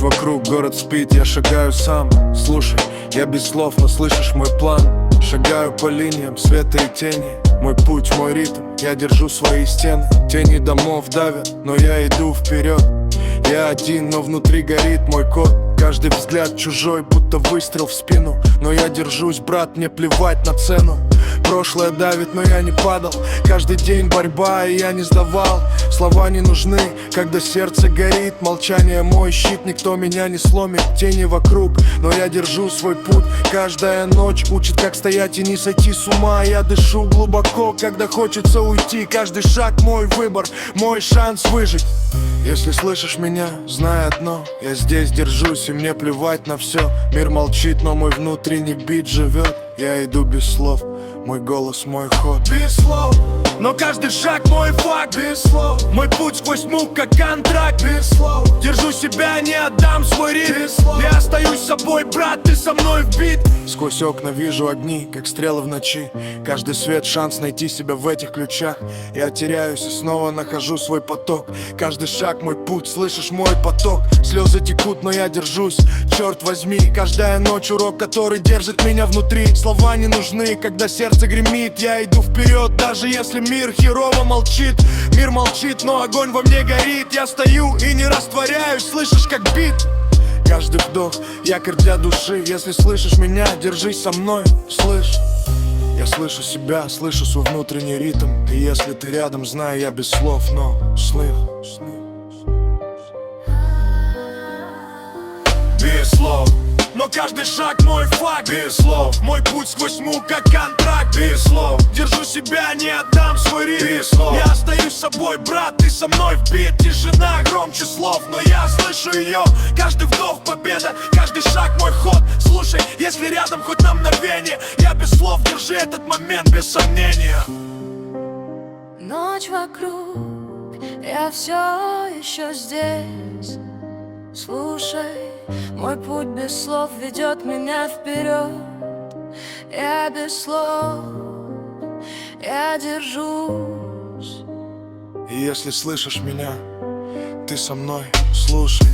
Ночь вокруг, город спит, я шагаю сам. Слушай, я без слов, но слышишь мой план. Шагаю по линиям света и тени. Мой путь, мой ритм, я держу свои стены. Тени домов давят, но я иду вперед. Я один, но внутри горит мой код. Каждый взгляд чужой, будто выстрел в спину. Но я держусь, брат, мне плевать на цену. Прошлое давит, но я не падал. Каждый день борьба, и я не сдавал. Слова не нужны, когда сердце горит. Молчание мой щит, никто меня не сломит. Тени вокруг, но я держу свой путь. Каждая ночь учит, как стоять и не сойти с ума. Я дышу глубоко, когда хочется уйти. Каждый шаг мой выбор, мой шанс выжить. Если слышишь меня, знай одно: я здесь держусь, и мне плевать на все. Мир молчит, но мой внутренний бит живет. Я иду без слов, мой голос, мой ход. Без слов, но каждый шаг мой факт. Без слов, мой путь сквозь мук, как контракт. Без слов, держу себя, не отдам свой ритм. Без слов, я остаюсь собой, брат, ты со мной вбит. Сквозь окна вижу огни, как стрелы в ночи. Каждый свет — шанс найти себя в этих ключах. Я теряюсь и снова нахожу свой поток. Каждый шаг мой путь, слышишь мой поток. Слезы текут, но я держусь, черт возьми. Каждая ночь урок, который держит меня внутри. Слова не нужны, когда сердце гремит. Я иду вперед, даже если мир херово молчит. Мир молчит, но огонь во мне горит. Я стою и не растворяюсь, слышишь, как бит. Каждый вдох — якорь для души. Если слышишь меня, держись со мной, слышь. Я слышу себя, слышу свой внутренний ритм. И если ты рядом, знаю, я без слов, но слышь. Без слов, но каждый шаг мой факт. Без слов, мой путь сквозь мук, как контракт. Без слов, держу себя, не отдам свой ритм. Без слов, я остаюсь собой, брат, ты со мной вбит. Тишина громче слов, но я слышу ее. Каждый вдох победа, каждый шаг мой ход. Слушай, если рядом хоть на мгновение, я без слов, держи этот момент без сомнения. Ночь вокруг, я все еще здесь. Слушай, мой путь без слов ведет меня вперед. Я без слов, я держусь. И если слышишь меня, ты со мной, слушай.